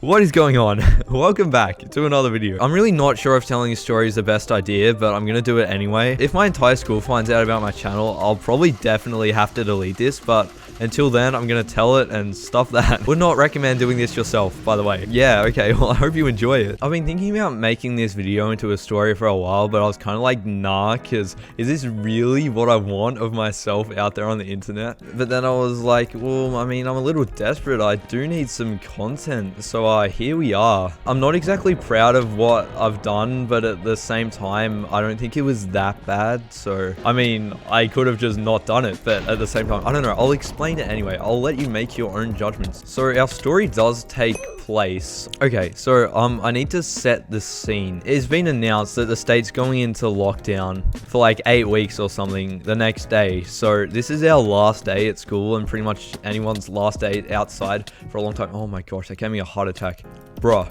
What is going on? Welcome back to another video. I'm really not sure if telling a story is the best idea, but I'm gonna do it anyway. If my entire school finds out about my channel, I'll probably definitely have to delete this, but until then, I'm gonna tell it and stuff that. Would not recommend doing this yourself, by the way. Yeah, okay, well, I hope you enjoy it. I've been thinking about making this video into a story for a while, but I was kind of like, nah, because is this really what I want of myself out there on the internet? But then I was like, well, I mean, I'm a little desperate. I do need some content, so here we are. I'm not exactly proud of what I've done, but at the same time, I don't think it was that bad. So, I mean, I could have just not done it, but at the same time, I don't know. I'll explain it anyway. I'll let you make your own judgments. So, our story does take place. Okay, so I need to set the scene. It's been announced that the state's going into lockdown for like 8 weeks or something the next day. So this is our last day at school and pretty much anyone's last day outside for a long time. Oh my gosh, that gave me a heart attack. Bruh.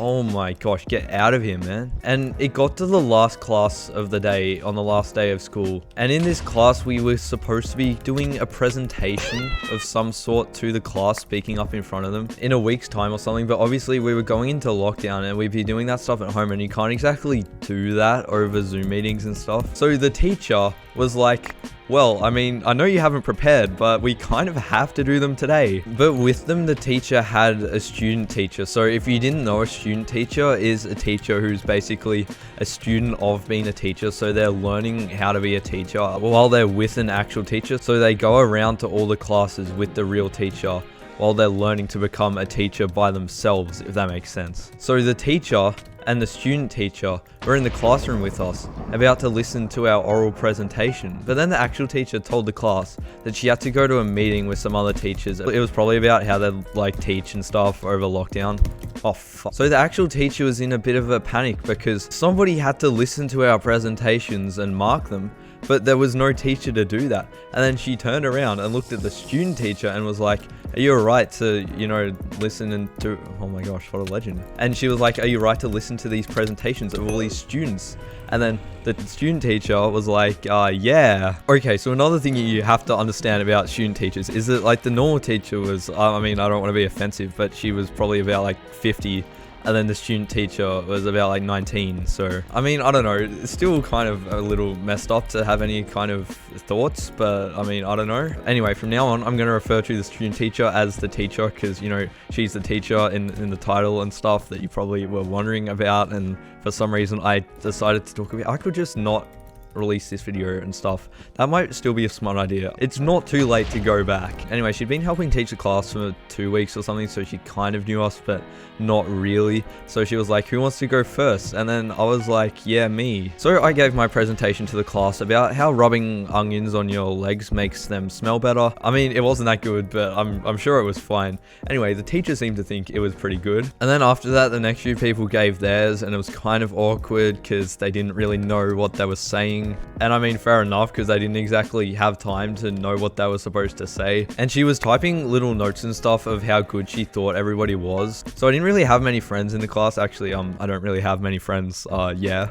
Oh my gosh, get out of here, man. And it got to the last class of the day on the last day of school. And in this class, we were supposed to be doing a presentation of some sort to the class, speaking up in front of them in a week's time or something. But obviously we were going into lockdown and we'd be doing that stuff at home and you can't exactly do that over Zoom meetings and stuff. So the teacher was like, well, I mean, I know you haven't prepared, but we kind of have to do them today. But with them, the teacher had a student teacher. So if you didn't know, a student teacher is a teacher who's basically a student of being a teacher. So they're learning how to be a teacher while they're with an actual teacher. So they go around to all the classes with the real teacher while they're learning to become a teacher by themselves, if that makes sense. So the teacher and the student teacher were in the classroom with us, about to listen to our oral presentation. But then the actual teacher told the class that she had to go to a meeting with some other teachers. It was probably about how they like teach and stuff over lockdown. Oh, fuck. So the actual teacher was in a bit of a panic because somebody had to listen to our presentations and mark them, but there was no teacher to do that. And then she turned around and looked at the student teacher and was like, are you alright to, you know, listen and do... Oh my gosh, what a legend. And she was like, are you right to listen to these presentations of all these students? And then the student teacher was like, yeah. Okay, so another thing you have to understand about student teachers is that like the normal teacher was, I mean, I don't want to be offensive, but she was probably about like 50. And then the student teacher was about like 19. So, I mean, I don't know. It's still kind of a little messed up to have any kind of thoughts, but I mean, I don't know. Anyway, from now on, I'm going to refer to the student teacher as the teacher because, you know, she's the teacher in the title and stuff that you probably were wondering about. And for some reason, I decided to talk about, I could just not release this video and stuff. That might still be a smart idea. It's not too late to go back. Anyway, she'd been helping teach the class for 2 weeks or something, so she kind of knew us, but not really. So she was like, who wants to go first? And then I was like, yeah, me. So I gave my presentation to the class about how rubbing onions on your legs makes them smell better. I mean, it wasn't that good, but I'm sure it was fine. Anyway, the teacher seemed to think it was pretty good. And then after that, the next few people gave theirs, and it was kind of awkward because they didn't really know what they were saying. And I mean, fair enough, because they didn't exactly have time to know what they were supposed to say. And she was typing little notes and stuff of how good she thought everybody was. So I didn't really have many friends in the class. Actually, I don't really have many friends. Yeah.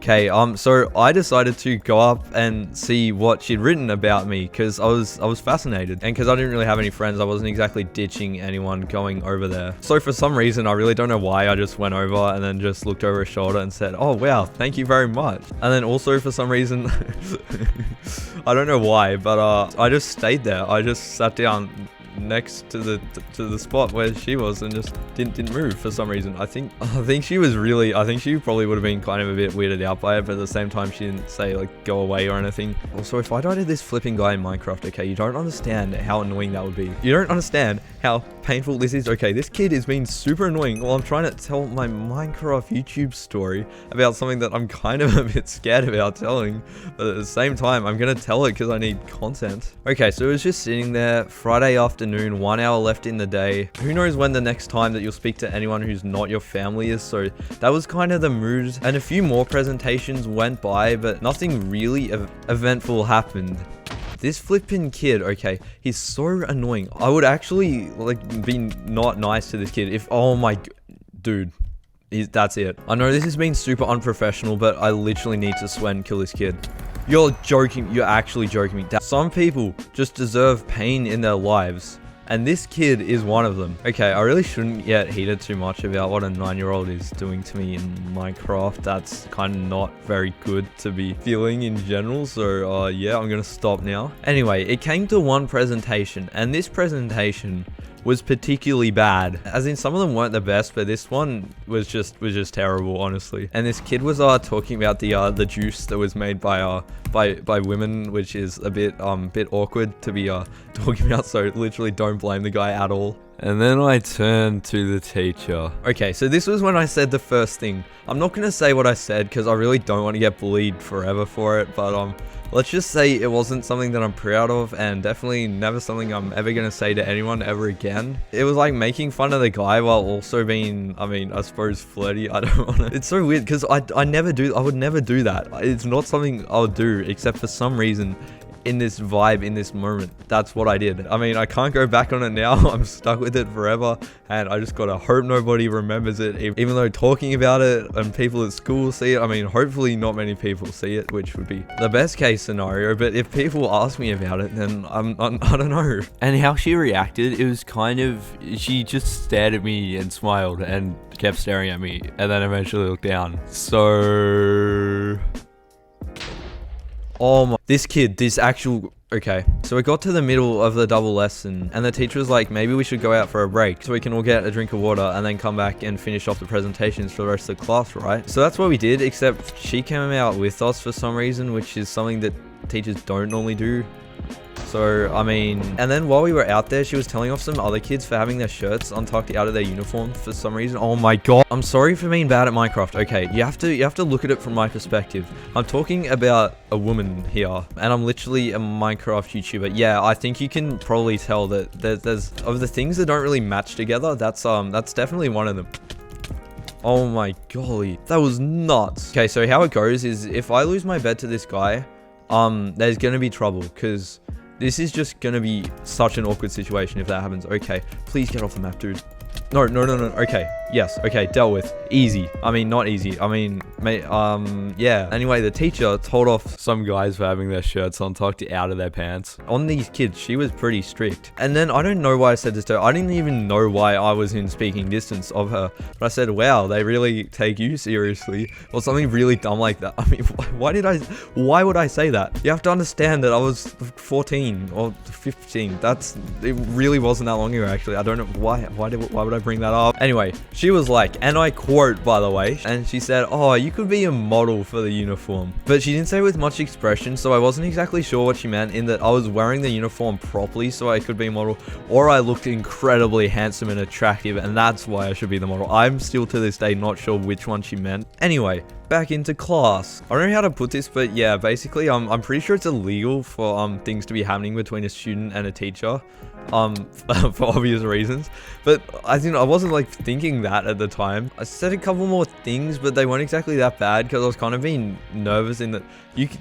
Okay, so I decided to go up and see what she'd written about me because I was fascinated. And because I didn't really have any friends, I wasn't exactly ditching anyone going over there. So for some reason, I really don't know why, I just went over and then just looked over her shoulder and said, oh wow, thank you very much. And then also for some reason, I don't know why, but I just stayed there. I just sat down next to the spot where she was and just didn't move for some reason. I think she probably would have been kind of a bit weirded out by it, but at the same time she didn't say like go away or anything. Also, if I died to this flipping guy in Minecraft, okay, you don't understand how annoying that would be. You don't understand how painful this is. Okay, this kid is being super annoying while I'm trying to tell my Minecraft YouTube story about something that I'm kind of a bit scared about telling, but at the same time I'm gonna tell it because I need content. Okay, so it was just sitting there Friday afternoon, 1 hour left in the day. Who knows when the next time that you'll speak to anyone who's not your family is, so that was kind of the mood. And a few more presentations went by, but nothing really eventful happened. This flipping kid, okay, he's so annoying. I would actually like be not nice to this kid if, oh my, dude. That's it. I know this has been super unprofessional, but I literally need to swear and kill this kid. You're joking. You're actually joking me. Some people just deserve pain in their lives. And this kid is one of them. Okay, I really shouldn't get heated too much about what a 9-year-old is doing to me in Minecraft. That's kind of not very good to be feeling in general. So yeah, I'm gonna stop now. Anyway, it came to one presentation, and this presentation was particularly bad. As in, some of them weren't the best, but this one was just terrible, honestly. And this kid was talking about the juice that was made by women, which is a bit awkward to be talking about. So literally, don't blame the guy at all. And then I turned to the teacher. Okay, so this was when I said the first thing. I'm not gonna say what I said because I really don't want to get bullied forever for it, but let's just say it wasn't something that I'm proud of, and definitely never something I'm ever gonna say to anyone ever again. It was like making fun of the guy while also being, I suppose, flirty. I don't wanna. It's so weird because I would never do that. It's not something I would do, except for some reason. In this vibe, in this moment, that's what I did. I mean, I can't go back on it now. I'm stuck with it forever, and I just gotta hope nobody remembers it, even though talking about it and people at school see it. I mean, hopefully not many people see it, which would be the best case scenario, but if people ask me about it, then I don't know. And how she reacted, it was kind of, she just stared at me and smiled and kept staring at me, and then eventually looked down. So oh my, okay, so we got to the middle of the double lesson, and the teacher was like, maybe we should go out for a break so we can all get a drink of water and then come back and finish off the presentations for the rest of the class, right? So that's what we did, except she came out with us for some reason, which is something that teachers don't normally do. So, I mean, and then while we were out there, she was telling off some other kids for having their shirts untucked out of their uniform for some reason. Oh my god. I'm sorry for being bad at Minecraft. Okay, you have to look at it from my perspective. I'm talking about a woman here, and I'm literally a Minecraft YouTuber. Yeah, I think you can probably tell that there's of the things that don't really match together, that's definitely one of them. Oh my golly, that was nuts. Okay, so how it goes is if I lose my bed to this guy, there's gonna be trouble, because this is just gonna be such an awkward situation if that happens. Okay, please get off the map, dude. No. Okay, yes. Okay, dealt with. Easy. I mean, not easy. I mean, yeah. Anyway, the teacher told off some guys for having their shirts untucked out of their pants. On these kids, she was pretty strict. And then I don't know why I said this to her. I didn't even know why I was in speaking distance of her. But I said, wow, they really take you seriously. Or something really dumb like that. I mean, why would I say that? You have to understand that I was 14 or 15. It really wasn't that long ago, actually. I don't know why would I bring that up? Anyway, she was like, and I quote, by the way, and she said, oh, you could be a model for the uniform. But she didn't say it with much expression, so I wasn't exactly sure what she meant, in that I was wearing the uniform properly so I could be a model, or I looked incredibly handsome and attractive, and that's why I should be the model. I'm still to this day not sure which one she meant. Anyway, back into class. I don't know how to put this, but yeah, basically, I'm pretty sure it's illegal for things to be happening between a student and a teacher, for obvious reasons. But I wasn't like thinking that at the time. I said a couple more things, but they weren't exactly that bad because I was kind of being nervous in that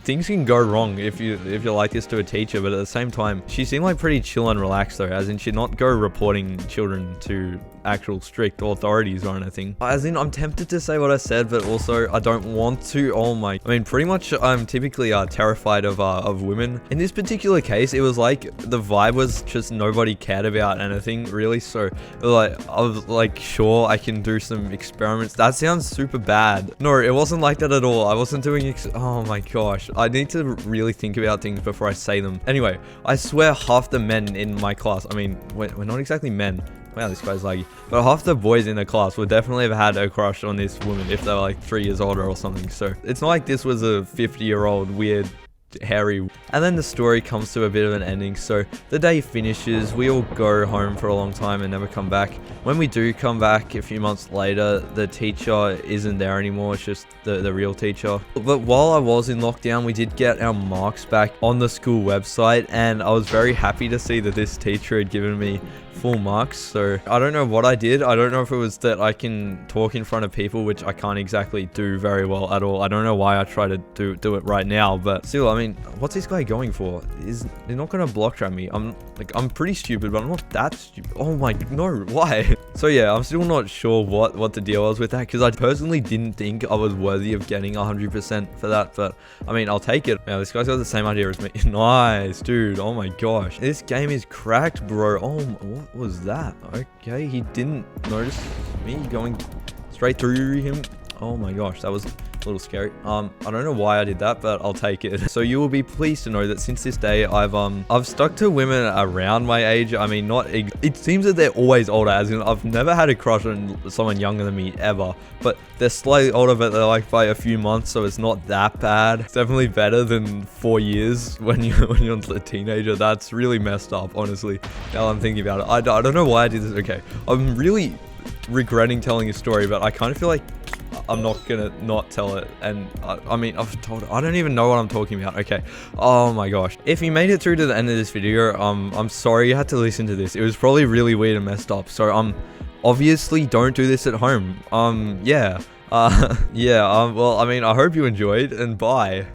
things can go wrong if you're like this to a teacher. But at the same time, she seemed like pretty chill and relaxed though, as in she'd not go reporting children to actual strict authorities or anything. As in, I'm tempted to say what I said, but also I don't want to. I mean, pretty much I'm typically terrified of women. In this particular case, it was like the vibe was just nobody cared about anything really, so like I was like, sure, I can do some experiments. That sounds super bad. No, it wasn't like that at all. I wasn't doing oh my gosh, I need to really think about things before I say them. Anyway, I swear half the men in my class, I mean, we're not exactly men. Wow, this guy's laggy. But half the boys in the class would definitely have had a crush on this woman if they were like 3 years older or something. So it's not like this was a 50-year-old weird Harry. And then the story comes to a bit of an ending. So the day finishes, we all go home for a long time and never come back. When we do come back a few months later, the teacher isn't there anymore. It's just the real teacher. But while I was in lockdown, we did get our marks back on the school website, and I was very happy to see that this teacher had given me full marks. So I don't know what I did. I don't know if it was that I can talk in front of people, which I can't exactly do very well at all. I don't know why I try to do it right now, but still, I mean, what's this guy going for? He's not gonna block trap me. I'm pretty stupid, but I'm not that stupid. Oh my, no, why? So yeah, I'm still not sure what the deal was with that, because I personally didn't think I was worthy of getting 100% for that, but I mean, I'll take it. Yeah, this guy's got the same idea as me. Nice, dude. Oh my gosh, this game is cracked, bro. Oh, what? What was that? Okay, he didn't notice me going straight through him. Oh my gosh, that was a little scary. I don't know why I did that, but I'll take it. So you will be pleased to know that since this day, I've stuck to women around my age. I mean, it seems that they're always older, as in I've never had a crush on someone younger than me ever, but they're slightly older, but they're like by a few months, so it's not that bad. It's definitely better than 4 years when you're a teenager. That's really messed up, honestly, now I'm thinking about it. I don't know why I did this. Okay, I'm really regretting telling a story, but I kind of feel like I'm not gonna not tell it. And I mean, I don't even know what I'm talking about. Okay, oh my gosh, if you made it through to the end of this video, I'm sorry you had to listen to this. It was probably really weird and messed up, so obviously don't do this at home. Yeah, well, I mean, I hope you enjoyed, and bye.